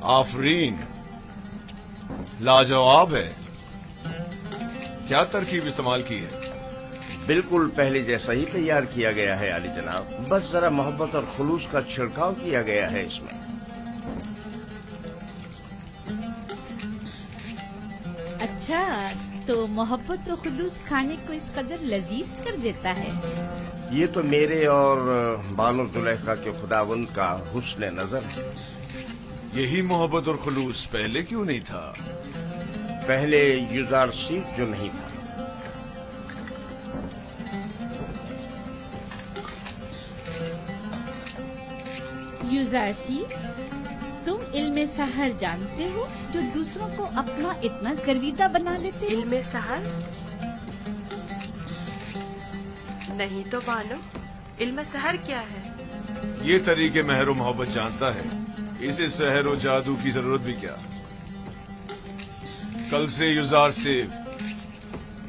آفرین، لاجواب ہے. کیا ترکیب استعمال کی ہے؟ بالکل پہلے جیسا ہی تیار کیا گیا ہے عالی جناب، بس ذرا محبت اور خلوص کا چھڑکاؤ کیا گیا ہے اس میں. اچھا، تو محبت و خلوص کھانے کو اس قدر لذیذ کر دیتا ہے. یہ تو میرے اور بانو زلیخا کے خداوند کا حسن نظر ہے. یہی محبت اور خلوص پہلے کیوں نہیں تھا؟ پہلے یوزار سیف جو نہیں تھا. یوزارسی، تم علم سحر جانتے ہو جو دوسروں کو اپنا اتنا گرویدہ بنا لیتے؟ علم سحر؟ نہیں تو بانو، علم سحر کیا ہے؟ یہ طریقے مہر و محبت جانتا ہے، اسے سحر و جادو کی ضرورت بھی کیا. کل سے یوزار سیف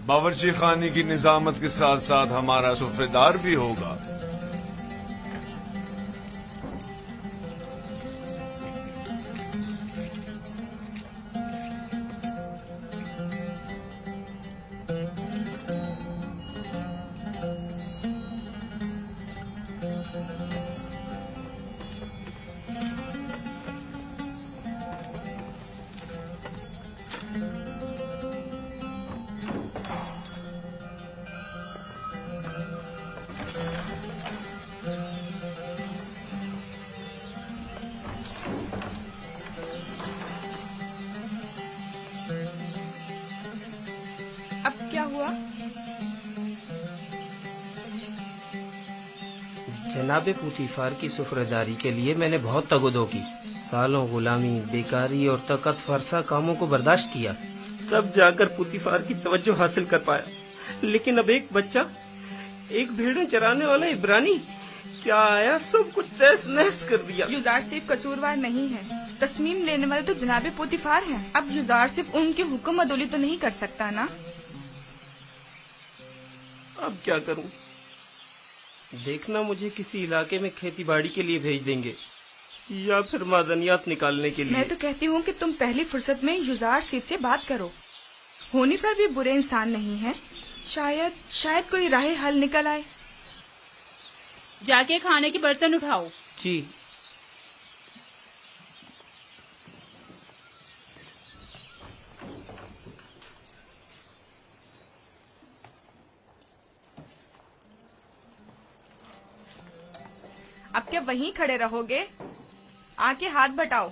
باورچی خانے کی نظامت کے ساتھ ساتھ ہمارا سفرے دار بھی ہوگا. اب کیا ہوا؟ جناب پوتیفار کی سفرداری کے لیے میں نے بہت تگ و دو کی، سالوں غلامی، بیکاری اور طاقت فرسا کاموں کو برداشت کیا، تب جا کر پوتیفار کی توجہ حاصل کر پایا. لیکن اب ایک بچہ، ایک بھیڑیں چرانے والا عبرانی کیا آیا، سب کچھ تہس نہس کر دیا. یوزار صرف قصوروار نہیں ہے، تصمیم لینے والے تو جناب پوتیفار ہیں. اب یوزار صرف ان کے حکم عدولی تو نہیں کر سکتا نا. اب کیا کروں؟ دیکھنا مجھے کسی علاقے میں کھیتی باڑی کے لیے بھیج دیں گے یا پھر معدنیات نکالنے کے لیے. میں تو کہتی ہوں کہ تم پہلی فرصت میں یوزار صرف سے بات کرو. ہونی پر بھی برے انسان نہیں ہے، شاید کوئی راہ حل نکل آئے. جا کے کھانے کے برتن اٹھاؤ. جی. اب کیا وہیں کھڑے رہو گے؟ آ کے ہاتھ بٹاؤ.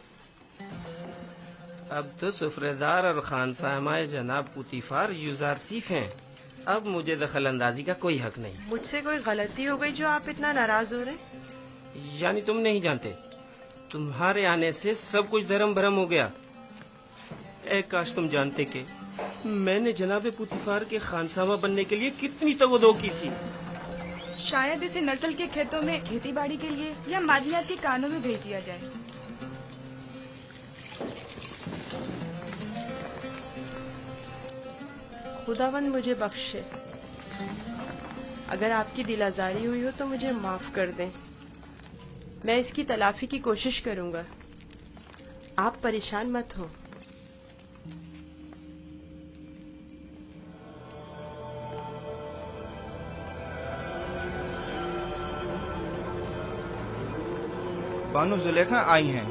اب تو سفرےدار اور خانسامہ جناب پوتیفار یوزار سیف ہیں، اب مجھے دخل اندازی کا کوئی حق نہیں. مجھ سے کوئی غلطی ہو گئی جو آپ اتنا ناراض ہو رہے؟ یعنی تم نہیں جانتے، تمہارے آنے سے سب کچھ دھرم بھرم ہو گیا. اے کاش تم جانتے کہ میں نے جناب پوتیفار کے خانسامہ بننے کے لیے کتنی تگ و دو کی تھی. شاید اسے نسل کے کھیتوں میں کھیتی باڑی کے لیے یا معدنیات کے کانوں میں بھیج دیا جائے. خداوند مجھے بخشے، اگر آپ کی دل آزاری ہوئی ہو تو مجھے معاف کر دیں. میں اس کی تلافی کی کوشش کروں گا، آپ پریشان مت ہو. بانو زلیخا آئی ہیں.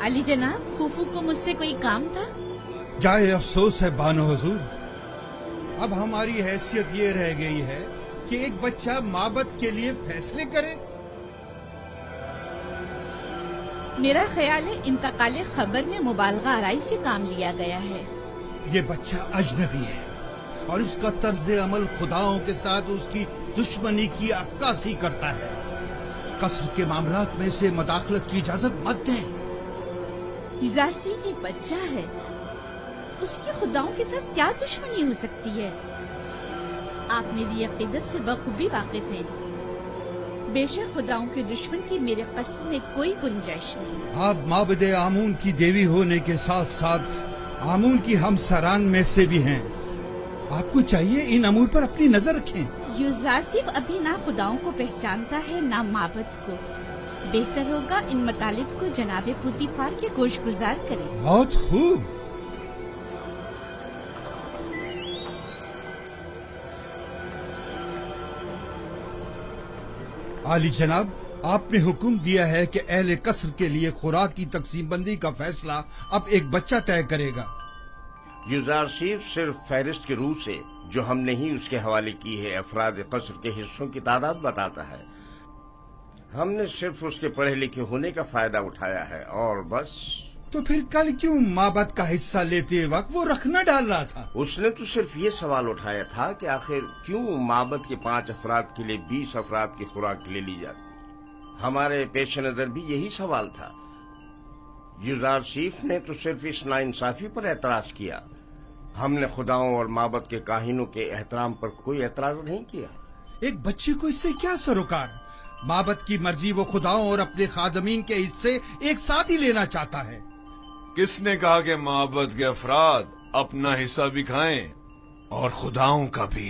علی جناب، پھوپھو کو مجھ سے کوئی کام تھا؟ جائے افسوس ہے بانو حضور، اب ہماری حیثیت یہ رہ گئی ہے کہ ایک بچہ معبد کے لیے فیصلے کرے. میرا خیال ہے انتقال خبر میں مبالغہ آرائی سے کام لیا گیا ہے. یہ بچہ اجنبی ہے اور اس کا طرز عمل خداؤں کے ساتھ اس کی دشمنی کی عکاسی کرتا ہے. قصر کے معاملات میں اسے مداخلت کی اجازت مت دیں. یوزار صرف ایک بچہ ہے، اس کی خداؤں کے ساتھ کیا دشمنی ہو سکتی ہے؟ آپ میری عقیدت سے بخوبی واقف ہیں. بے شک خداؤں کے دشمن کی میرے قصد میں کوئی گنجائش نہیں. آپ معبد آمون کی دیوی ہونے کے ساتھ ساتھ आमून की हम सरान में से भी हैं। आपको चाहिए इन अमूर पर अपनी नजर रखें। यूजारसिफ अभी ना खुदाओं को पहचानता है ना माबद को। बेहतर होगा इन मतालिब को जनाबे पुतीफार के गोशगुजार करें। बहुत खूब। आली जनाब, आपने हुक्म दिया है कि अहले कसर के लिए खुराक की तकसीम बंदी का फैसला अब एक बच्चा तय करेगा। युजारसीफ सिर्फ फहरिस्त के रूह से जो हमने ही उसके हवाले की है अफराद कसर के हिस्सों की तादाद बताता है। हमने सिर्फ उसके पढ़े लिखे होने का फायदा उठाया है और बस। तो फिर कल क्यों माबद का हिस्सा लेते वक्त वो रखना डाल रहा था? उसने तो सिर्फ ये सवाल उठाया था कि आखिर क्यों माबद के 5 अफराद के लिए 20 अफराद की खुराक ले ली जाती। हमारे पेश नजर भी यही सवाल था। युजारसीफ ने तो सिर्फ इस नाइंसाफी पर एतराज किया। हमने खुदाओं और माबद के काहिनों के एहतराम पर कोई एतराज नहीं किया। एक बच्चे को इससे क्या सरोकार? माबद की मर्जी वो खुदाओं और अपने खादमीन के हिस्से एक साथ ही लेना चाहता है। किसने कहा कि माबद के अफराद अपना हिस्सा भी खाएं और खुदाओं का भी?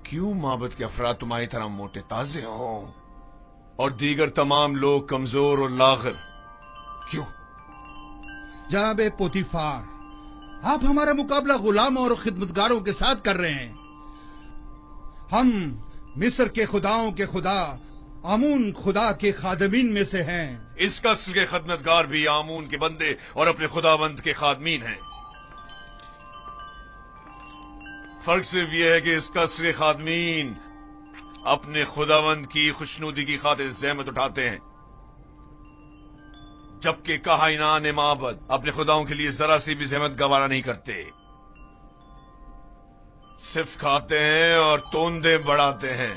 क्यों माबद के अफराद तुम्हारी तरह मोटे ताजे हों और दीगर तमाम लोग कमजोर और लागर? क्यों? जनाबे पोतीफार, आप हमारा मुकाबला गुलामों और खिदमतगारों के साथ कर रहे हैं। हम मिस्र के खुदाओं के खुदा आमून खुदा के खादमीन में से हैं। इस कसर के खदमतगार भी आमून के बंदे और अपने खुदावंद के खादमीन हैं। फर्क सिर्फ यह है कि इस कसर के खादमीन अपने खुदावंद की खुशनुदी की खातिर जहमत उठाते हैं, जबकि काहिनान माबद अपने खुदाओं के लिए जरा सी भी जहमत गवारा नहीं करते। सिर्फ खाते हैं और तोंदे बढ़ाते हैं।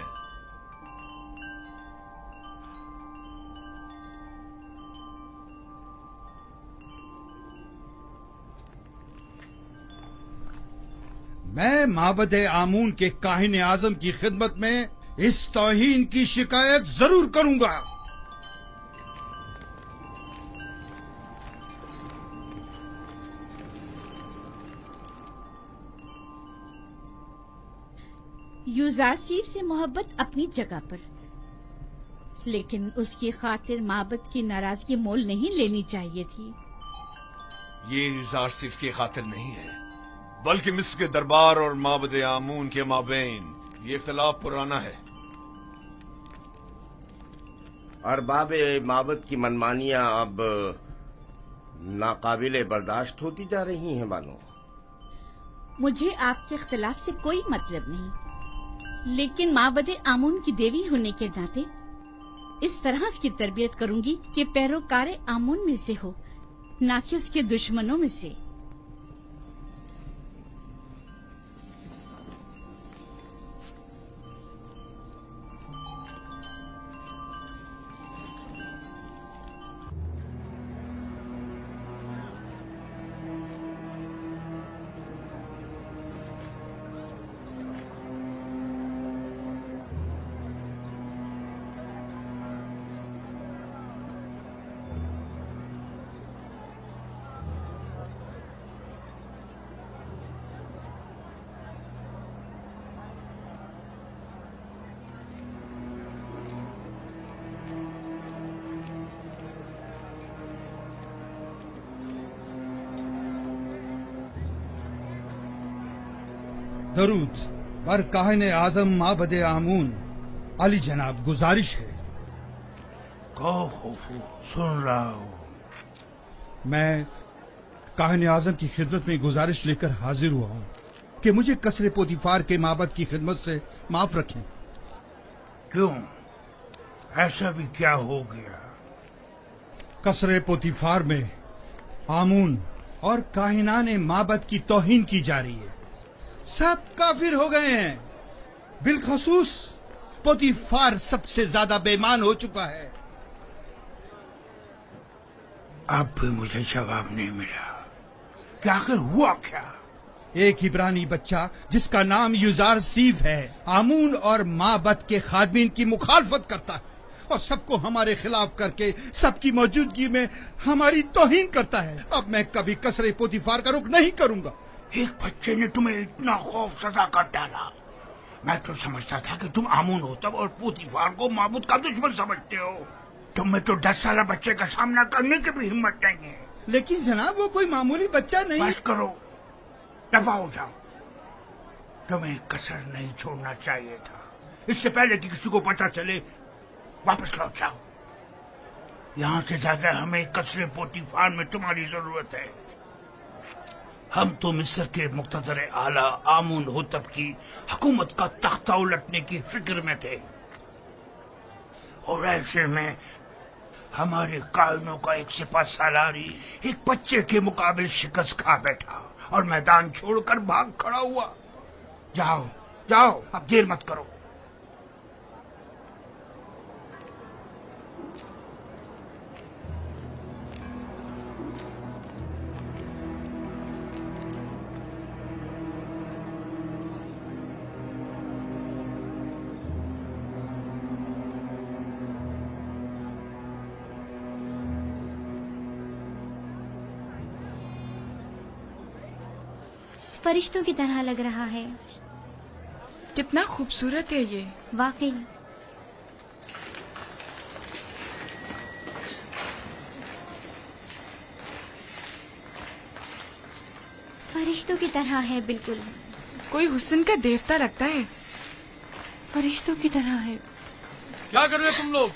मैं माबद आमून के काहिन आजम की खिदमत में इस तौहीन की शिकायत जरूर करूंगा। युजारसीफ से मोहब्बत अपनी जगह पर, लेकिन उसकी खातिर माबद की नाराजगी मोल नहीं लेनी चाहिए थी। ये युजारसीफ की खातिर नहीं है, बल्कि मिस्र के दरबार और माबद आमून के माबैन ये इख्तिलाफ पुराना है। अरबाब माबद की मनमानियां अब नाकाबिले बर्दाश्त होती जा रही हैं बानो। मुझे आपके इख्तिलाफ से कोई मतलब नहीं, लेकिन माबद आमून की देवी होने के नाते इस तरह उसकी तरबियत करूंगी कि पैरोकार आमून में से हो, ना कि उसके दुश्मनों में से। दरूद पर काहिन आजम माबद आमून। अली जनाब, गुजारिश है। कहो, सुन रहा हूँ। मैं काहिन आजम की खिदमत में गुजारिश लेकर हाजिर हुआ हूँ कि मुझे कसरे पोतीफार के माबद की खिदमत से माफ रखें। क्यों? ऐसा भी क्या हो गया? कसरे पोतीफार में आमून और काहिनान माबद की तौहीन की जा रही है। सब काफिर हो गए हैं। बिलखसूस पोतीफार सबसे ज्यादा बेईमान हो चुका है। अब भी मुझे जवाब नहीं मिला कि आखिर हुआ क्या? एक इब्रानी बच्चा जिसका नाम युजारसीफ है, आमून और माबद के खादमीन की मुखालफत करता है اور سب کو ہمارے خلاف کر کے سب کی موجودگی میں ہماری توہین کرتا ہے. اب میں کبھی قصر پوتیفار کا رخ نہیں کروں گا. ایک بچے نے تمہیں اتنا خوف زدہ کر ڈالا. میں تو سمجھتا تھا کہ تم آمون ہوتب اور پوتیفار کو معبود کا دشمن سمجھتے ہو. تم میں تو 10 سالہ بچے کا سامنا کرنے کی بھی ہمت نہیں ہے. لیکن جناب وہ کوئی معمولی بچہ نہیں. بس کرو، دفع ہو جاؤ. تمہیں کسر نہیں چھوڑنا چاہیے تھا. اس سے پہلے کہ کسی کو پتہ چلے واپس لوٹ جاؤ. یہاں سے زیادہ ہمیں قصر پوتیفار میں تمہاری ضرورت ہے. ہم تو مصر کے مقتدر اعلیٰ آمون ہوتب کی حکومت کا تختہ الٹنے کی فکر میں تھے، اور ایسے میں ہمارے قائدوں کا ایک سپہ سالاری ایک بچے کے مقابل شکست کھا بیٹھا اور میدان چھوڑ کر بھاگ کھڑا ہوا. جاؤ جاؤ، اب دیر مت کرو. فرشتوں کی طرح لگ رہا ہے. کتنا خوبصورت ہے یہ. واقعی. فرشتوں کی طرح ہے بالکل. کوئی حسن کا دیوتا لگتا ہے. فرشتوں کی طرح ہے. کیا کر رہے تم لوگ؟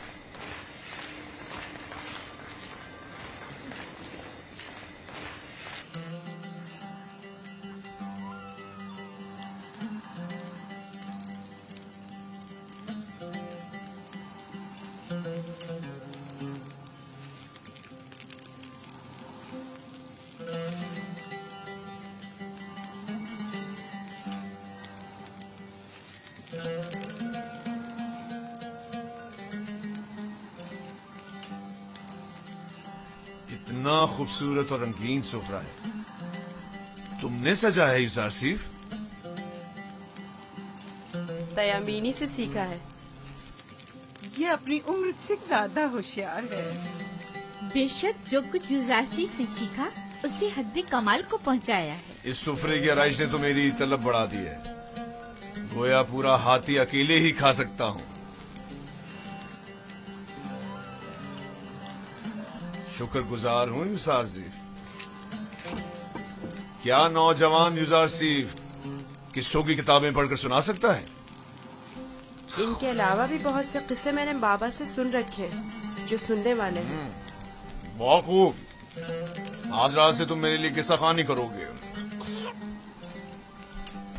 اتنا خوبصورت اور رنگین سفرہ ہے. تم نے سجا ہے یوزارسیف؟ تیامینی سے سیکھا ہے. یہ اپنی عمر سے زیادہ ہوشیار ہے. بے شک جو کچھ یوزارسیف نے سیکھا اسے حد کمال کو پہنچایا ہے. اس سفرے کی آرائش نے تو میری طلب بڑھا دی ہے. گویا پورا ہاتھی اکیلے ہی کھا سکتا ہوں. شکر گزار ہوں یوزارسیف. کیا نوجوان یوزارسیف قصوں کی کتابیں پڑھ کر سنا سکتا ہے؟ ان کے علاوہ بھی بہت سے قصے میں نے بابا سے سن رکھے جو سننے والے ہیں. بہت خوب. آج رات سے تم میرے لیے قصہ خوانی کرو گے.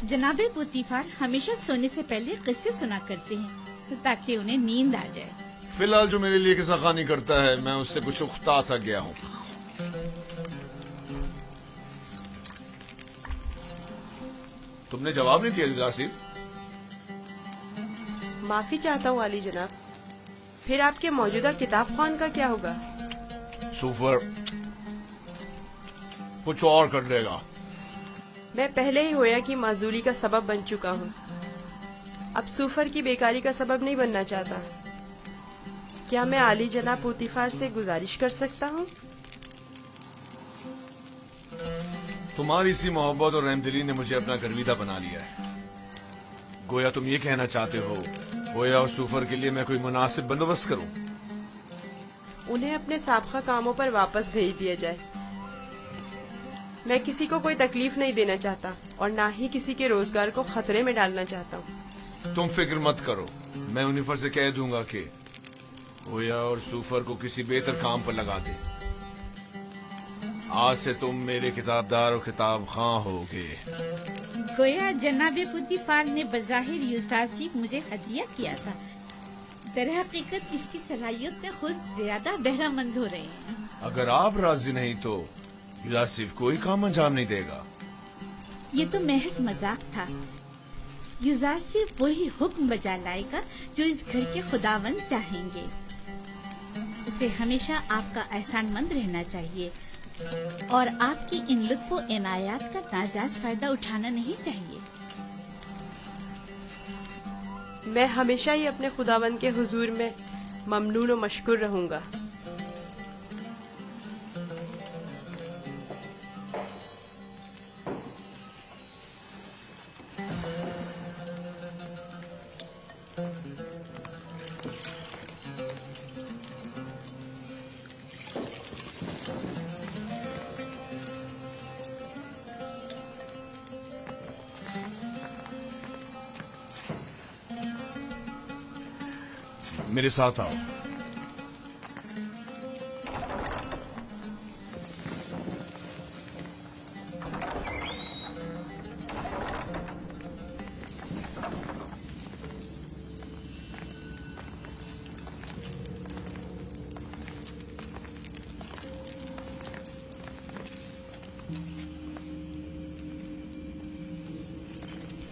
جناب پوتیفار ہمیشہ سونے سے پہلے قصے سنا کرتے ہیں تاکہ انہیں نیند آ جائے. فی الحال جو میرے لیے قصہ خوانی کرتا ہے میں اس سے کچھ اختا سا گیا ہوں. تم نے جواب نہیں دیا یوزارسیف. معافی چاہتا ہوں علی جناب. پھر آپ کے موجودہ کتاب خوان کا کیا ہوگا؟ سوفر کچھ اور کر لے گا. میں پہلے ہی ہویا کی معذوری کا سبب بن چکا ہوں. اب سوفر کی بیکاری کا سبب نہیں بننا چاہتا. کیا میں علی جناب پوتیفار سے گزارش کر سکتا ہوں؟ تمہاری سی محبت اور رحمدلی نے مجھے اپنا گرویدہ بنا لیا ہے. گویا تم یہ کہنا چاہتے ہو گویا اور سوفر کے لیے میں کوئی مناسب بندوبست کروں. انہیں اپنے سابقہ کاموں پر واپس بھیج دیا جائے. میں کسی کو کوئی تکلیف نہیں دینا چاہتا اور نہ ہی کسی کے روزگار کو خطرے میں ڈالنا چاہتا ہوں. تم فکر مت کرو. میں انہیں سے کہہ دوں گا کہ گویا اور سوفر کو کسی بہتر کام پر لگا دے. آج سے تم میرے کتابدار اور کتاب خواں ہوگے. گویا جناب پوتیفار نے بظاہر یوزارسیف مجھے ہدیہ کیا تھا. در حقیقت اس کی صلاحیت میں خود زیادہ بہرہ مند ہو رہے ہیں. اگر آپ راضی نہیں تو یوزارسیف کوئی کام انجام نہیں دے گا. یہ تو محض مذاق تھا. یوزارسیف وہی حکم بجا لائے گا جو اس گھر کے خداوند چاہیں گے. اسے ہمیشہ آپ کا احسان مند رہنا چاہیے اور آپ کی ان لطف و عنایات کا ناجائز فائدہ اٹھانا نہیں چاہیے. میں ہمیشہ ہی اپنے خداوند کے حضور میں ममनून और मशकूर रहूंगा। मेरे साथ आओ।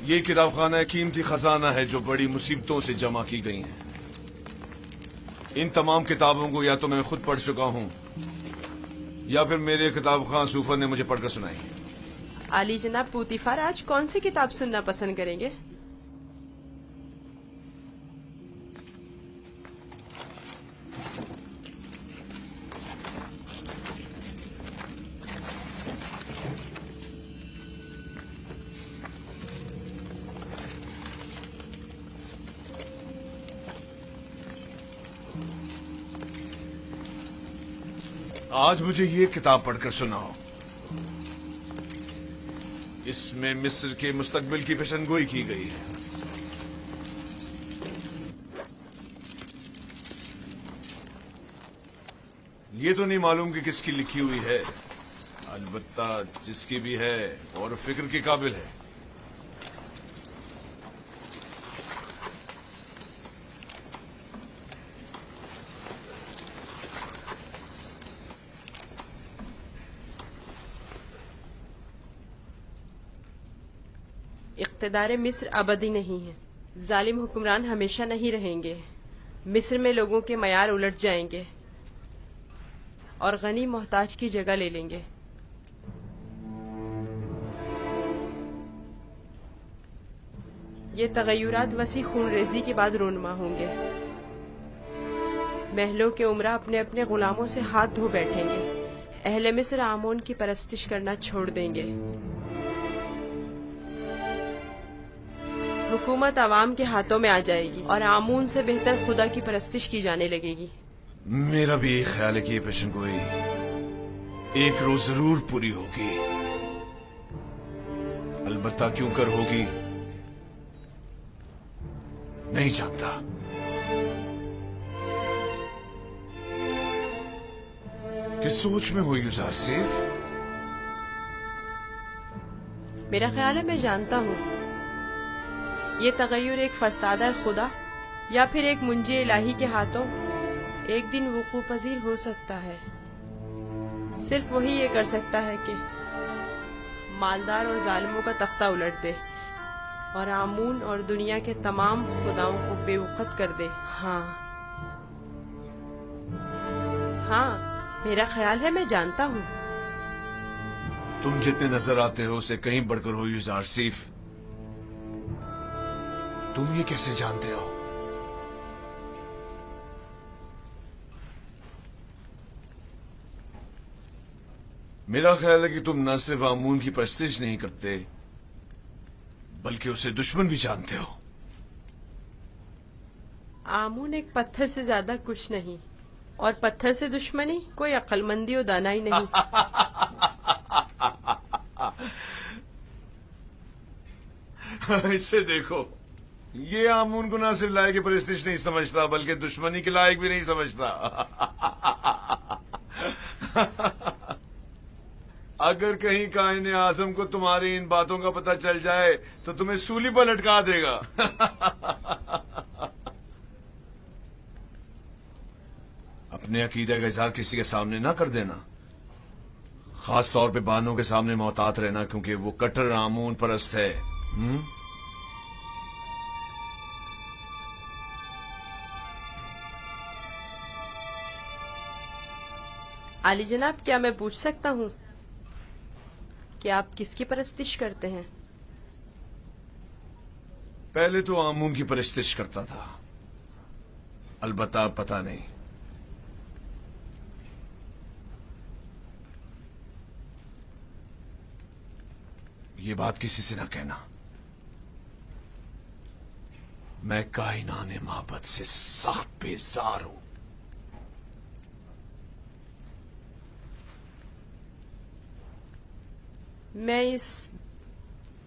ये किताबखाना कीमती खजाना है जो बड़ी मुसीबतों से जमा की गई है। इन तमाम किताबों को या तो मैं खुद पढ़ चुका हूं या फिर मेरे किताब खां सूफर ने मुझे पढ़कर सुनाई। आली जनाब पूतीफार आज कौन सी किताब सुनना पसंद करेंगे? आज मुझे ये किताब पढ़कर सुनाओ। इसमें मिस्र के मुस्तकबिल की पेशनगोई की गई है। ये तो नहीं मालूम कि किसकी लिखी हुई है, अलबत्ता जिसकी भी है और फिक्र के काबिल है। इक़्तिदार मिस्र अबदी नहीं है। जालिम हुक्मरान हमेशा नहीं रहेंगे। मिस्र में लोगों के मयार उलट जाएंगे और गनी मोहताज की जगह ले लेंगे। ये तगय्युरात वसी खूनरेजी के बाद रोनमा होंगे। महलों के उमरा अपने अपने गुलामों से हाथ धो बैठेंगे। अहले मिस्र आमोन की परस्तिश करना छोड़ देंगे। हुकूमत आवाम के हाथों में आ जाएगी और आमून से बेहतर खुदा की परस्तिश की जाने लगेगी। मेरा भी एक ख्याल है कि ये पेशनगोई एक रोज जरूर पूरी होगी। अलबत्ता क्यों कर होगी नहीं जानता। किस सोच में हो युजार सेफ? मेरा ख्याल है मैं जानता हूँ। ये तगय्युर एक फरस्तादा खुदा या फिर एक मुंजी इलाही के हाथों एक दिन वुकू पजीर हो सकता है। सिर्फ वही ये कर सकता है कि मालदार और जालिमों का तख्ता उलट दे और आमून और दुनिया के तमाम खुदाओं को बेवकत कर दे। हाँ, मेरा ख्याल है मैं जानता हूँ। तुम जितने नजर आते हो उसे कहीं बढ़कर हो युजार सीफ। तुम ये कैसे जानते हो? मेरा ख्याल है कि तुम न सिर्फ आमून की परस्तिश नहीं करते बल्कि उसे दुश्मन भी जानते हो। आमून एक पत्थर से ज्यादा कुछ नहीं और पत्थर से दुश्मनी कोई अक्लमंदी और दानाई नहीं। इसे देखो, ये आमून को ना सिर्फ लायक परस्तिश नहीं समझता बल्कि दुश्मनी के लायक भी नहीं समझता। अगर कहीं कायने आजम को तुम्हारी इन बातों का पता चल जाए तो तुम्हें सूली पर लटका देगा। अपने अकीदे का इजहार किसी के सामने ना कर देना, खास तौर पे बानों के सामने मोहतात रहना, क्योंकि वो कट्टर आमून परस्त है। आली जनाब, क्या मैं पूछ सकता हूँ कि आप किसकी परस्तिश करते हैं? पहले तो आमून की परस्तिश करता था, अलबत्ता पता नहीं। ये बात किसी से ना कहना। मैं कायनाने मोहब्बत से सख्त बेजार हूं। मैं इस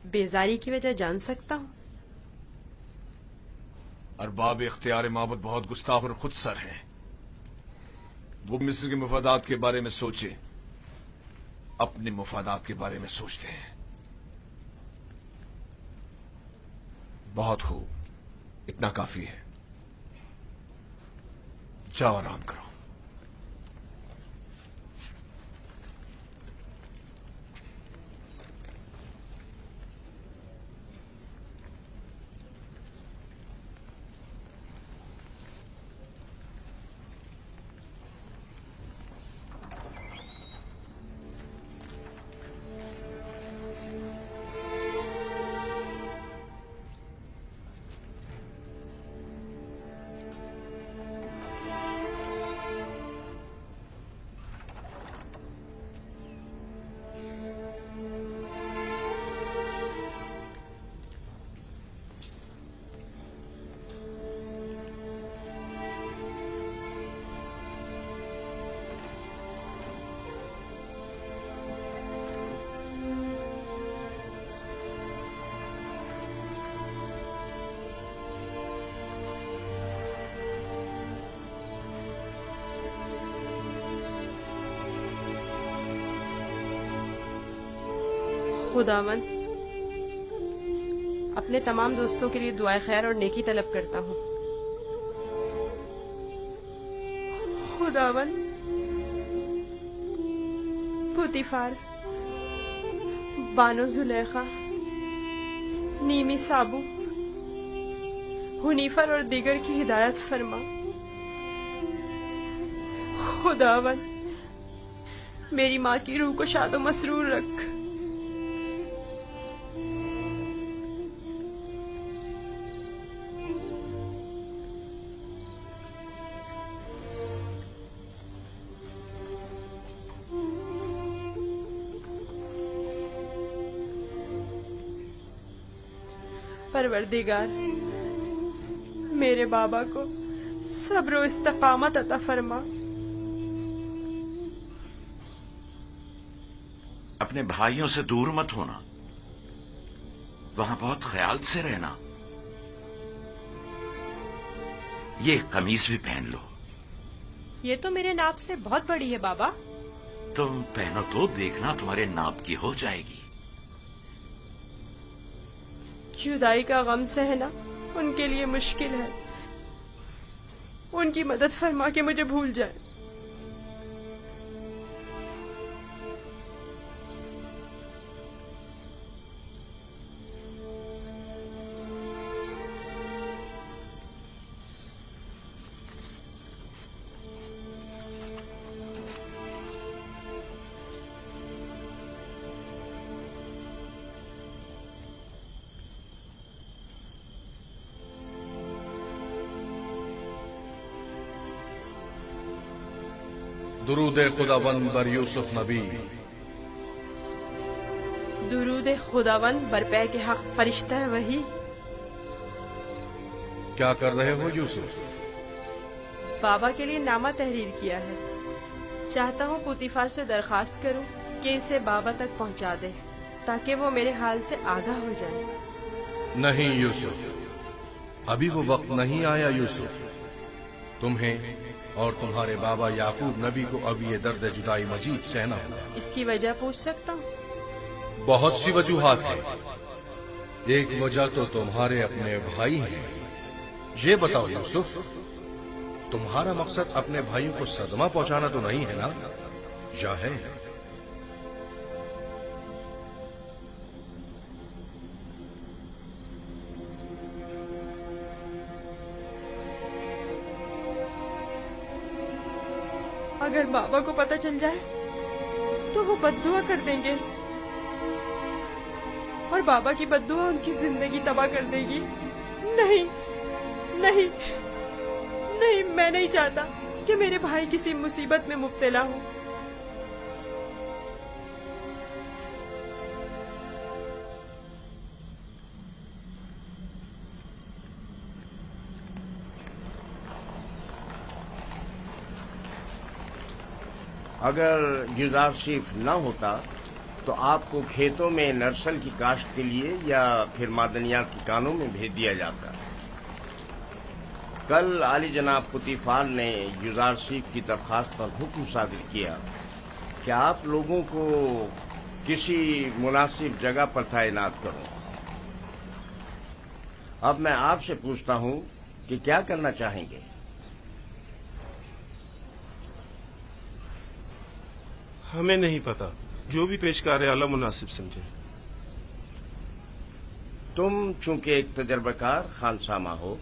बेजारी की वजह जान सकता हूं? अरबाब इख्तियार मोहब्बत बहुत गुस्ताख और खुदसर हैं। वो मिस्र के मुफादात के बारे में सोचे, अपने मुफादात के बारे में सोचते हैं। बहुत खूब, इतना काफी है। जाओ आराम करो। खुदावन, अपने तमाम दोस्तों के लिए दुआए खैर और नेकी तलब करता हूँ। खुदावन, पुतीफार, बानो जुलेखा, नीमी साबू, हुनीफर और दीगर की हिदायत फरमा। खुदावन, मेरी माँ की रूह को शादो मसरूर रख। परवरदिगार, मेरे बाबा को सब्र और इस्तकामत अता फरमा। अपने भाइयों से दूर मत होना, वहां बहुत ख्याल से रहना। ये कमीज भी पहन लो। ये तो मेरे नाप से बहुत बड़ी है बाबा। तुम पहनो तो देखना तुम्हारे नाप की हो जाएगी। जुदाई का गम सहना उनके लिए मुश्किल है। उनकी मदद फरमा के मुझे भूल जाए। दुरूद खुदावन बर यूसुफ नबी। दुरूद खुदावन बरपे के हक फरिश्ता है वही। क्या कर रहे हो यूसुफ? बाबा के लिए नामा तहरीर किया है। चाहता हूँ पुतीफार से दरखास्त करूँ कि इसे बाबा तक पहुँचा दे, ताकि वो मेरे हाल से आगाह हो जाए। नहीं यूसुफ, अभी वो वक्त नहीं आया यूसुफ। तुम्हें और तुम्हारे बाबा याकूब नबी को अब ये दर्द जुदाई मजीद सहना होगा। इसकी वजह पूछ सकता हूँ? बहुत सी वजूहात हैं। एक वजह तो तुम्हारे अपने भाई हैं। ये बताओ यूसुफ, तुम्हारा मकसद अपने भाइयों को सदमा पहुंचाना तो नहीं है ना, या है? अगर बाबा को पता चल जाए तो वो बद्दुआ कर देंगे, और बाबा की बद्दुआ उनकी जिंदगी तबाह कर देगी। नहीं नहीं نہیں، میں نہیں چاہتا کہ میرے بھائی کسی مصیبت میں مبتلا ہو۔ اگر یوزارشیف نہ ہوتا تو آپ کو کھیتوں میں نرسل کی کاشت کے لیے یا پھر معدنیات کی کانوں میں بھیج دیا جاتا۔ کل عالی جناب پوتیفار نے یوزارشیف کی درخواست پر حکم صادر کیا کہ آپ لوگوں کو کسی مناسب جگہ پر تعینات کروں۔ اب میں آپ سے پوچھتا ہوں کہ کیا کرنا چاہیں گے؟ ہمیں نہیں پتا، جو بھی پیشکار اعلیٰ مناسب سمجھے۔ تم چونکہ ایک تجربہ کار خانسامہ ہو،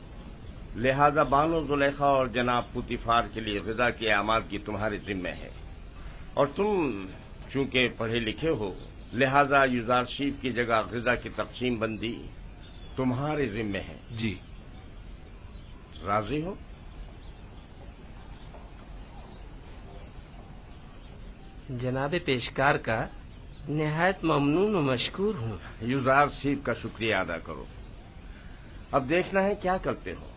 لہذا بانو زلیخا اور جناب پوتیفار کے لیے غذا کے اعمال کی تمہارے ذمہ ہے، اور تم چونکہ پڑھے لکھے ہو، لہذا یوزارشیف کی جگہ غذا کی تقسیم بندی تمہارے ذمہ ہے۔ جی۔ راضی ہو؟ جناب پیشکار کا نہایت ممنون و مشکور ہوں۔ یوزارشیف کا شکریہ ادا کرو۔ اب دیکھنا ہے کیا کرتے ہو۔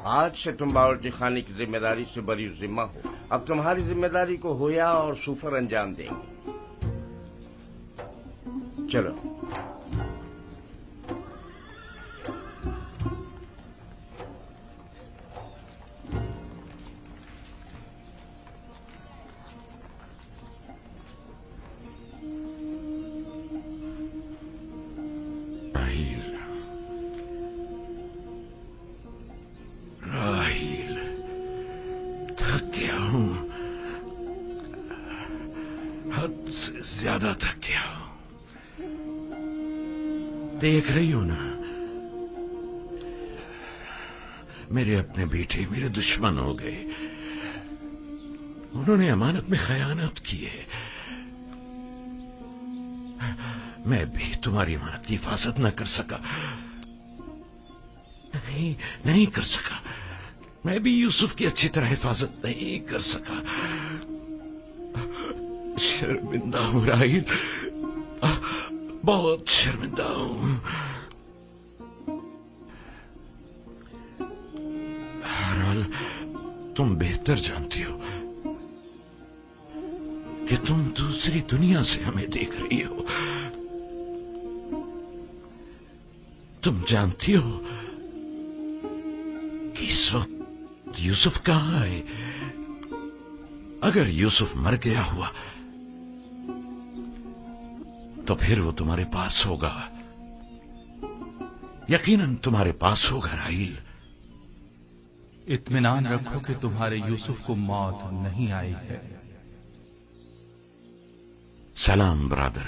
آج سے تم باورچی خانے کی ذمہ داری سے بری ذمہ ہو۔ اب تمہاری ذمہ داری کو ہویا اور سوفر انجام دیں گے۔ چلو۔ زیادہ تھک گیا ہوں۔ دیکھ رہی ہو نا، میرے اپنے بیٹے میرے دشمن ہو گئے، انہوں نے امانت میں خیانت کی ہے۔ میں بھی تمہاری امانت کی حفاظت نہ کر سکا، نہیں کر سکا۔ میں بھی یوسف کی اچھی طرح حفاظت نہیں کر سکا۔ شرمندہ ہوں راہیل، بہت شرمندہ ہوں۔ بہرحال تم بہتر جانتی ہو کہ تم دوسری دنیا سے ہمیں دیکھ رہی ہو۔ تم جانتی ہو کہ اس وقت یوسف کہاں ہے۔ اگر یوسف مر گیا ہوا تو پھر وہ تمہارے پاس ہوگا، یقیناً تمہارے پاس ہوگا راہیل۔ اطمینان رکھو کہ تمہارے یوسف کو موت نہیں آئی ہے۔ سلام برادر۔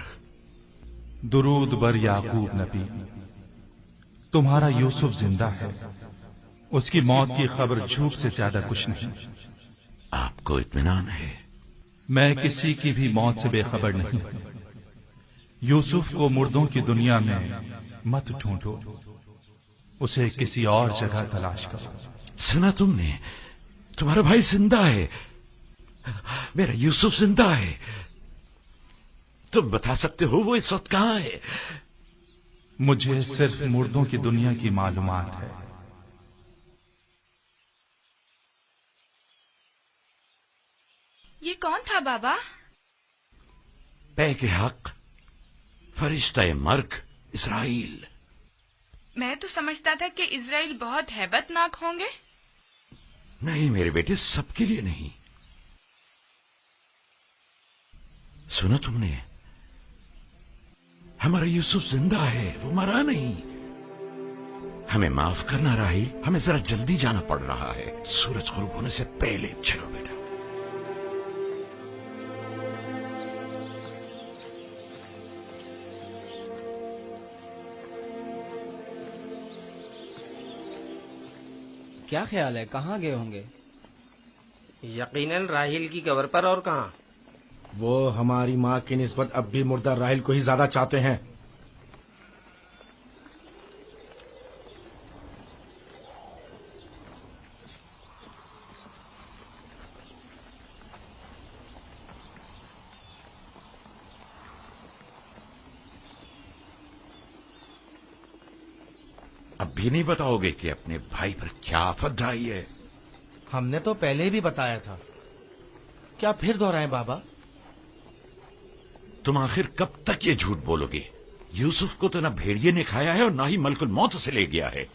درود بر یعقوب نبی۔ تمہارا یوسف زندہ ہے، اس کی موت کی خبر جھوٹ سے زیادہ کچھ نہیں۔ آپ کو اطمینان ہے؟ میں کسی کی بھی موت سے بے خبر نہیں ہوں۔ یوسف کو مردوں کی دنیا میں مت ڈھونڈو، اسے کسی اور جگہ تلاش کرو۔ سنا تم نے؟ تمہارا بھائی زندہ ہے، میرا یوسف زندہ ہے۔ تم بتا سکتے ہو وہ اس وقت کہاں ہے؟ مجھے صرف مردوں کی دنیا کی معلومات ہے۔ یہ کون تھا بابا؟ پے کے حق، فرشتہ مرگ اسرائیل۔ میں تو سمجھتا تھا کہ اسرائیل بہت ہیبت ناک ہوں گے۔ نہیں میرے بیٹے، سب کے لیے نہیں۔ سنا تم نے؟ ہمارا یوسف زندہ ہے، وہ مرا نہیں۔ ہمیں معاف کرنا راہیل، ہمیں ذرا جلدی جانا پڑ رہا ہے۔ سورج غروب ہونے سے پہلے چلو بیٹا۔ کیا خیال ہے کہاں گئے ہوں گے؟ یقیناً راحیل کی قبر پر، اور کہاں؟ وہ ہماری ماں کی نسبت اب بھی مردہ راحیل کو ہی زیادہ چاہتے ہیں۔ اب بھی نہیں بتاؤ گے کہ اپنے بھائی پر کیا آفت ڈھائی ہے؟ ہم نے تو پہلے بھی بتایا تھا، کیا پھر دہرائیں بابا؟ تم آخر کب تک یہ جھوٹ بولو گے؟ یوسف کو تو نہ بھیڑیے نے کھایا ہے اور نہ ہی ملک الموت سے لے گیا ہے۔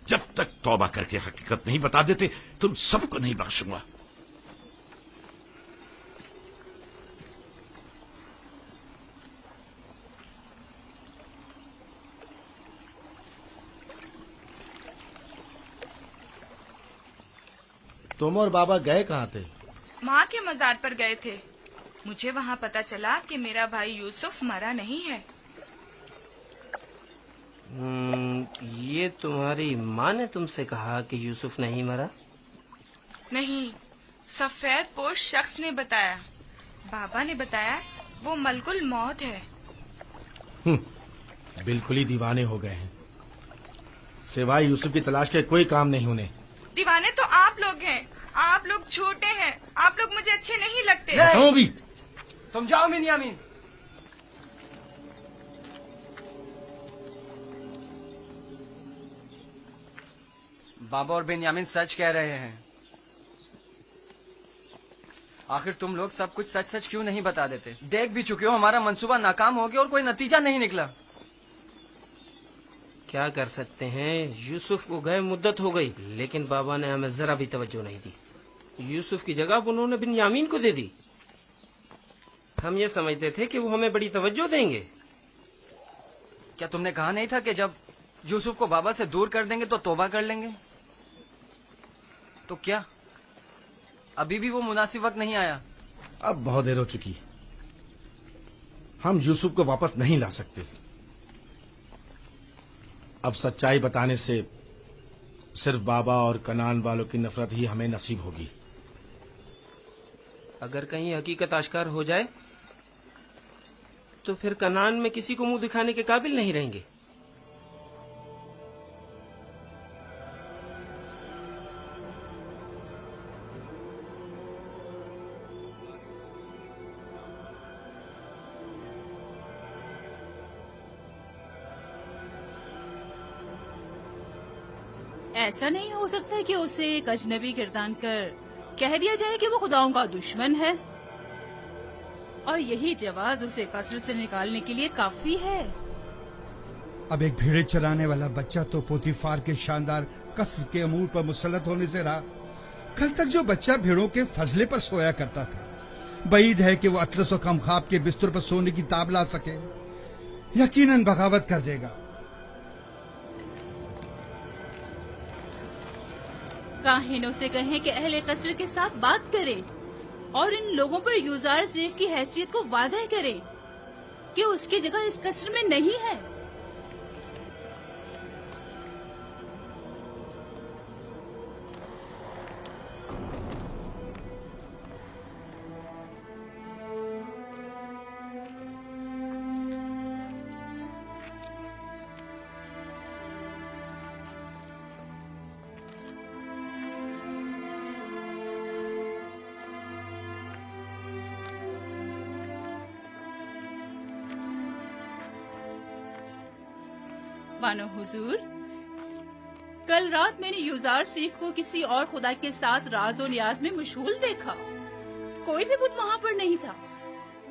جب تک توبہ کر کے حقیقت نہیں بتا دیتے تم سب کو نہیں بخشوں گا۔ تم اور بابا گئے کہاں تھے؟ ماں کے مزار پر گئے تھے۔ مجھے وہاں پتا چلا کہ میرا بھائی یوسف مرا نہیں ہے۔ یہ تمہاری ماں نے تم سے کہا کہ یوسف نہیں مرا؟ نہیں، سفید پوش شخص نے بتایا۔ بابا نے بتایا وہ ملک الموت ہے۔ بالکل ہی دیوانے ہو گئے ہیں، سوائے یوسف کی تلاش کے کوئی کام نہیں انہیں۔ دیوانے تو آپ لوگ ہیں، آپ لوگ جھوٹے ہیں، آپ لوگ مجھے اچھے نہیں لگتے۔ بھی تم جاؤ بنیامین۔ بابا اور بنیامین سچ کہہ رہے ہیں۔ آخر تم لوگ سب کچھ سچ سچ کیوں نہیں بتا دیتے؟ دیکھ بھی چکے ہو ہمارا منصوبہ ناکام ہو گیا اور کوئی نتیجہ نہیں نکلا۔ کیا کر سکتے ہیں، یوسف کو گئے مدت ہو گئی، لیکن بابا نے ہمیں ذرا بھی توجہ نہیں دی۔ یوسف کی جگہ انہوں نے بنیامین کو دے دی۔ ہم یہ سمجھتے تھے کہ وہ ہمیں بڑی توجہ دیں گے۔ کیا تم نے کہا نہیں تھا کہ جب یوسف کو بابا سے دور کر دیں گے تو توبہ کر لیں گے؟ تو کیا ابھی بھی وہ مناسب وقت نہیں آیا؟ اب بہت دیر ہو چکی، ہم یوسف کو واپس نہیں لا سکتے۔ اب سچائی بتانے سے صرف بابا اور کنان والوں کی نفرت ہی ہمیں نصیب ہوگی۔ اگر کہیں حقیقت آشکار ہو جائے تو پھر کنان میں کسی کو منہ دکھانے کے قابل نہیں رہیں گے۔ ایسا نہیں ہو سکتا کہ اسے ایک اجنبی گردان کر کہہ دیا جائے کہ وہ خداؤں کا دشمن ہے، اور یہی جواز اسے قصر سے نکالنے کے لیے کافی ہے۔ اب ایک بھیڑے چرانے والا بچہ تو پوتیفار کے شاندار قصر کے امور پر مسلط ہونے سے رہا۔ کل تک جو بچہ بھیڑوں کے فضلے پر سویا کرتا تھا، بعید ہے کہ وہ اطلس و خمخاب کے بستر پر سونے کی تاب لا سکے۔ یقیناً بغاوت کر دے گا۔ کاہنوں سے کہیں کہ اہل قصر کے ساتھ بات کرے اور ان لوگوں پر یوزار صیف کی حیثیت کو واضح کرے کہ اس کی جگہ اس قصر میں نہیں ہے۔ بانو حضور، کل رات میں نے یوزار صیف کو کسی اور خدا کے ساتھ راز و نیاز میں مشغول دیکھا۔ کوئی بھی بت وہاں پر نہیں تھا،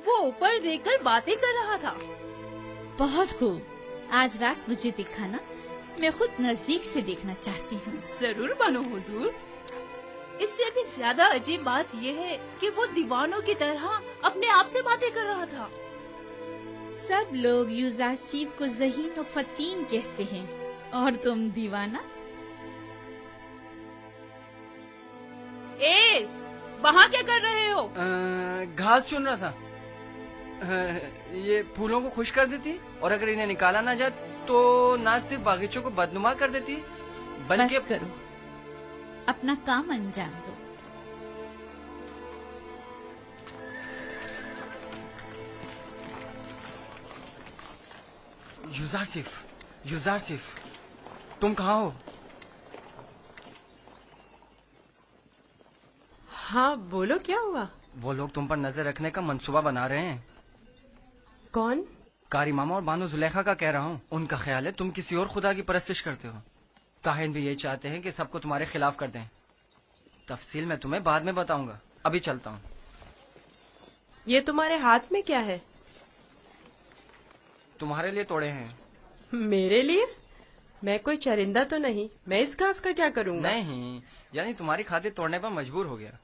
وہ اوپر دیکھ کر باتیں کر رہا تھا۔ بہت خوب، آج رات مجھے دکھانا، میں خود نزدیک سے دیکھنا چاہتی ہوں۔ ضرور بانو حضور۔ اس سے بھی زیادہ عجیب بات یہ ہے کہ وہ دیوانوں کی طرح اپنے آپ سے باتیں کر رہا تھا۔ سب لوگ یوزار صیف کو ذہین و فتین کہتے ہیں، اور تم دیوانہ۔ وہاں کیا کر رہے ہو؟ گھاس چن رہا تھا۔ یہ پھولوں کو خشک کر دیتی، اور اگر انہیں نکالا نہ جائے تو نہ صرف باغیچوں کو بدنما کر دیتی بلکہ… بس کرو، अपना काम अंजाम दो। युजारसिफ, तुम कहाँ हो? हाँ बोलो, क्या हुआ? वो लोग तुम पर नजर रखने का मंसूबा बना रहे हैं। कौन? कारी मामा और बानो जुलेखा का कह रहा हूँ। उनका ख्याल है तुम किसी और खुदा की परस्तिश करते हो। काहिन भी यही चाहते हैं कि सबको तुम्हारे खिलाफ कर दें। तफसील मैं तुम्हें बाद में बताऊंगा, अभी चलता हूँ। ये तुम्हारे हाथ में क्या है? तुम्हारे लिए तोड़े हैं। मेरे लिए? मैं कोई चरिंदा तो नहीं, मैं इस घास का क्या करूँगा? नहीं, यानी तुम्हारी खातिर तोड़ने पर मजबूर हो गया।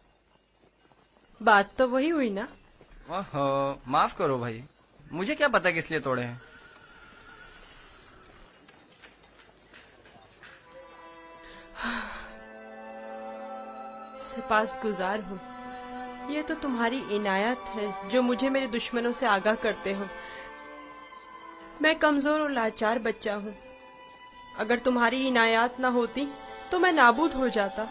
बात तो वही हुई ना। ओहो, माफ करो भाई, मुझे क्या पता किस लिए तोड़े हैं। सिपासगुजार हूँ। ये तो तुम्हारी इनायत है जो मुझे मेरे दुश्मनों से आगाह करते हो। मैं कमजोर और लाचार बच्चा हूँ। अगर तुम्हारी इनायत ना होती तो मैं नाबूद हो जाता।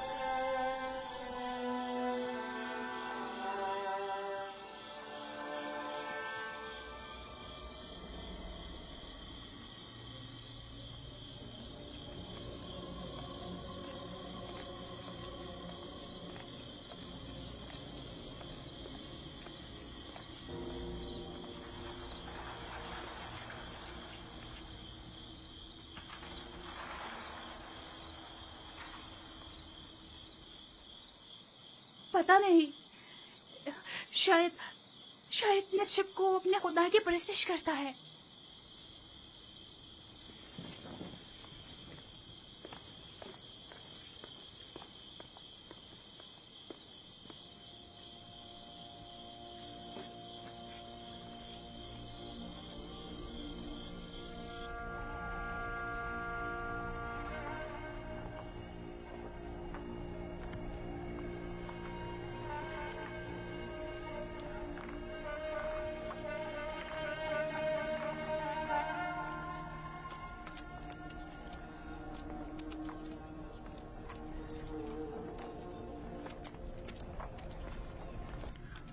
पता नहीं, शायद नसीब को अपने खुदा की परस्तिश करता है।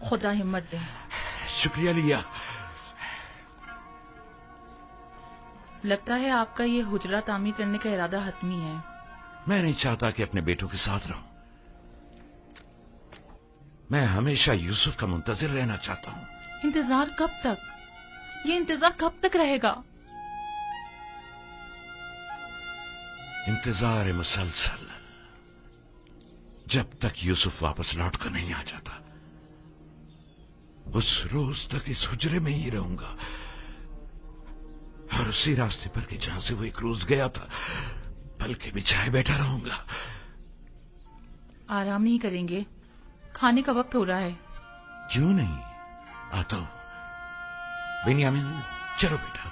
खुदा हिम्मत दे। शुक्रिया लिया। लगता है आपका ये हुजरा तामीर करने का इरादा हतमी है। मैं नहीं चाहता कि अपने बेटों के साथ रहूं। मैं हमेशा यूसुफ का मुंतजिर रहना चाहता हूं। इंतजार कब तक? ये इंतजार कब तक रहेगा? इंतजार मुसलसल, जब तक यूसुफ वापस लौट कर नहीं आ जाता। उस रोज तक इस हुजरे में ही रहूंगा और उसी रास्ते पर कि जहां से वो एक रोज गया था पल के बिछाए बैठा रहूंगा। आराम नहीं करेंगे? खाने का वक्त हो रहा है। क्यों नहीं, आता हूं। बिन्यामीन, चलो बेटा।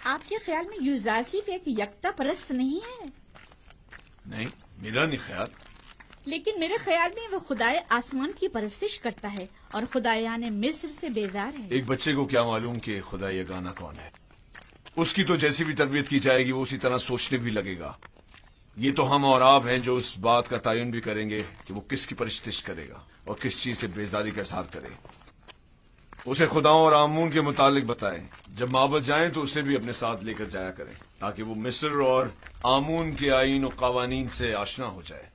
आपके ख्याल में युजारसिफ एक यकता परस्त नहीं है? नहीं, मेरा नहीं ख्याल। लेकिन मेरे ख्याल में वो खुदाए आसमान की परस्तिश करता है और खुदायाने मिस्र से बेजार है। एक बच्चे को क्या मालूम कि खुदा ये गाना कौन है। उसकी तो जैसी भी तरबियत की जाएगी वो उसी तरह सोचने भी लगेगा। ये तो हम और आप हैं जो उस बात का तयन भी करेंगे कि वो किसकी परस्तिश करेगा और किस चीज से बेजारी का इजहार करे। उसे खुदाओं और आमून के मुतालिक बताएं। जब माबद जाएं तो उसे भी अपने साथ लेकर जाया करें ताकि वो मिस्र और आमून के आईन और कवानीन से आशना हो जाए।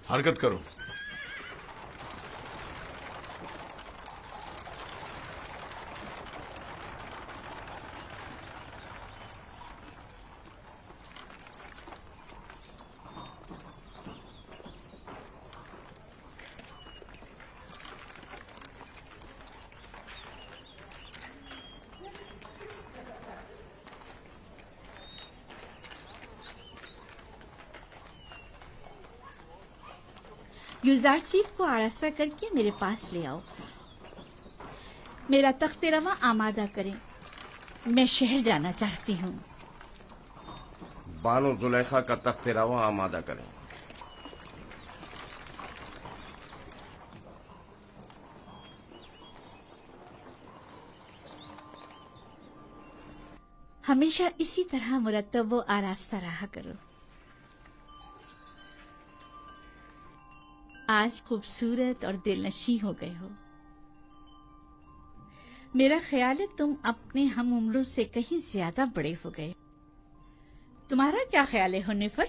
हरकत करो। युजारसिफ को आरास्ता करके मेरे पास ले आओ। मेरा तख्ते रवा आमादा करें। मैं शहर जाना चाहती हूँ। बानो जुलेखा का तख्त रवा आमादा करें। हमेशा इसी तरह मुरत्तब व आरास्ता रहा करो। आज खूबसूरत और दिलनशी हो गए हो। मेरा ख्याल है तुम अपने हम उम्रों से कहीं ज्यादा बड़े हो गए। तुम्हारा क्या ख्याल है हुनैफर?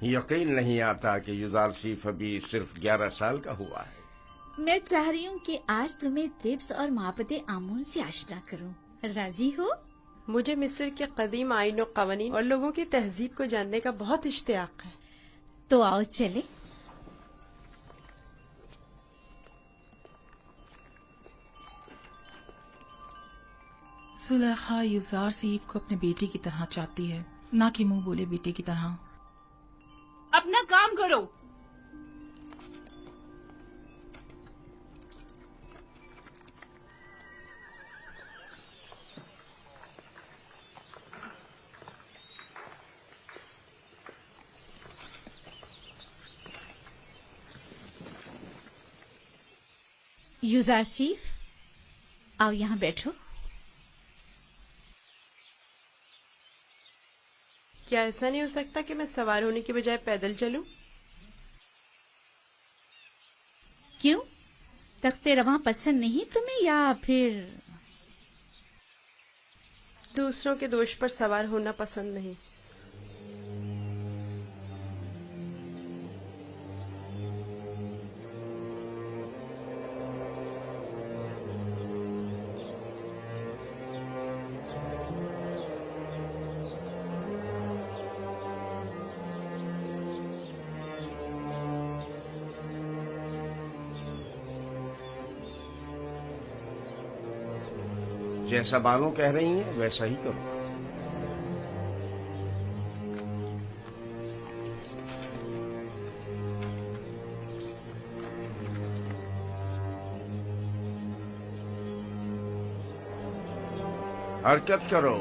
यकीन नहीं आता कि युजारसीफ अभी सिर्फ 11 साल का हुआ है। मैं चाह रही हूँ कि आज तुम्हें तिब्स और माबद आमून से आशना करूँ। राजी हो? मुझे मिस्र के कदीम आईन और कवानीन और लोगों की तहजीब को जानने का बहुत इश्तियाक है। तो आओ चले। सुलेखा युजारसीफ को अपने बेटे की तरह चाहती है, ना कि मुंह बोले बेटे की तरह। अपना काम करो। युजारसीफ, आओ यहाँ बैठो। क्या ऐसा नहीं हो सकता कि मैं सवार होने की बजाय पैदल चलूं? क्यों? तख्ते रवां पसंद नहीं तुम्हें या फिर दूसरों के दोष पर सवार होना पसंद नहीं? जैसा बानो कह रही हैं वैसा ही करो। हरकत करो।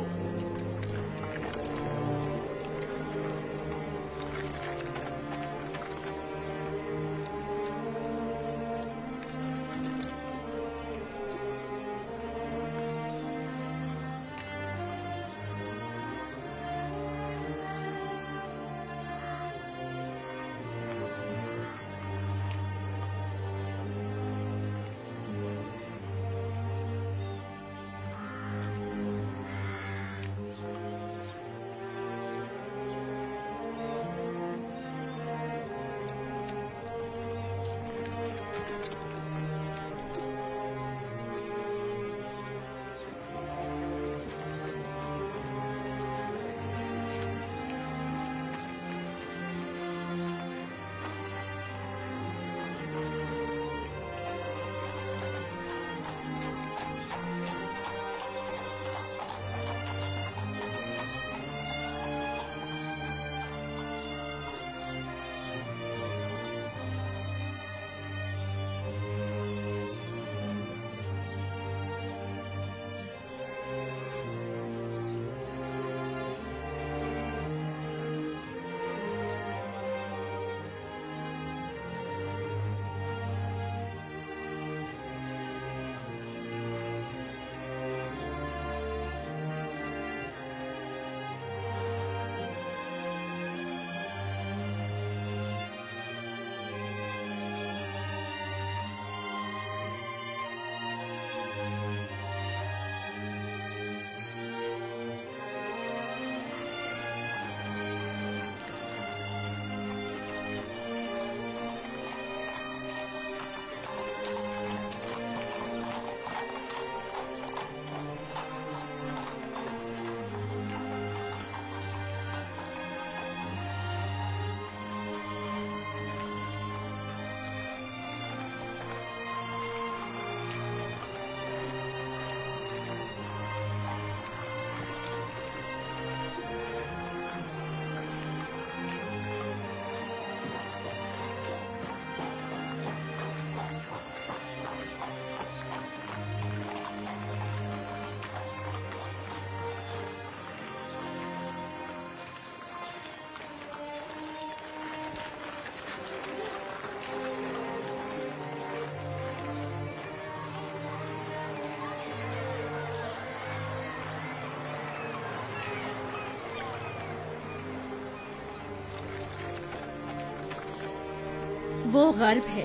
वो गर्ब है,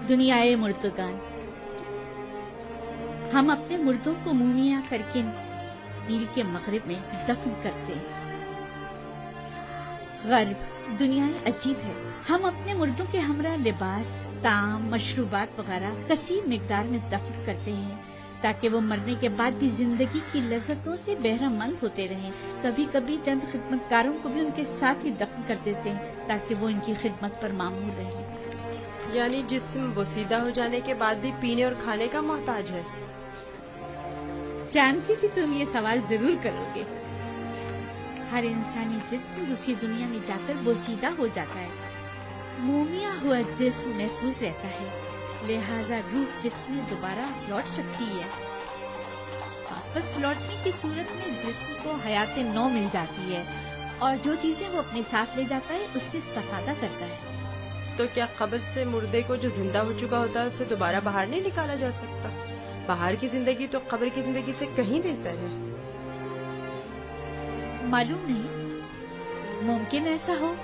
दुनियाए मुर्दगान। हम अपने मुर्दों को मुमिया करके नील के मगरिब में दफन करते हैं। गर्ब दुनियाए अजीब है, हम अपने मुर्दों के हमरा लिबास, ताम, मशरूबात वगैरह कसीर मिकदार में दफन करते हैं ताकि वो मरने के बाद भी जिंदगी की लज्जतों से बहरामंद होते रहें। कभी कभी चंद खिदमतकारों को भी उनके साथ ही दफन कर देते हैं ताकि वो इनकी खिदमत पर मामूल रहें। यानी जिस्म बोसीदा हो जाने के बाद भी पीने और खाने का मोहताज है। जानती थी तुम ये सवाल जरूर करोगे। हर इंसानी जिस्म दूसरी दुनिया में जाकर बोसीदा हो जाता है। मोमिया हुआ जिस्म महफूज रहता है, लिहाजा रूह जिस्म में दोबारा लौट सकती है। वापस लौटने की सूरत में जिस्म को हयात नौ मिल जाती है और जो चीजें वो अपने साथ ले जाता है उससे इस्तेफादा करता है। तो क्या कब्र से मुर्दे को जो जिंदा हो चुका होता है उसे दोबारा बाहर नहीं निकाला जा सकता? बाहर की जिंदगी तो कब्र की जिंदगी से कहीं बेहतर है। मालूम नहीं, मुमकिन ऐसा हो।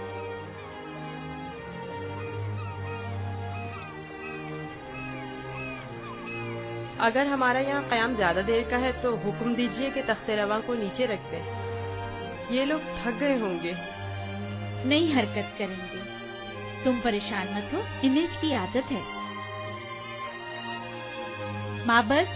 अगर हमारा यहाँ कयाम ज्यादा देर का है तो हुक्म दीजिए कि तख्ते रवा को नीचे रख दें। ये लोग थक गए होंगे। नई हरकत करेंगे, तुम परेशान मत हो, इन्हें इसकी आदत है। माबद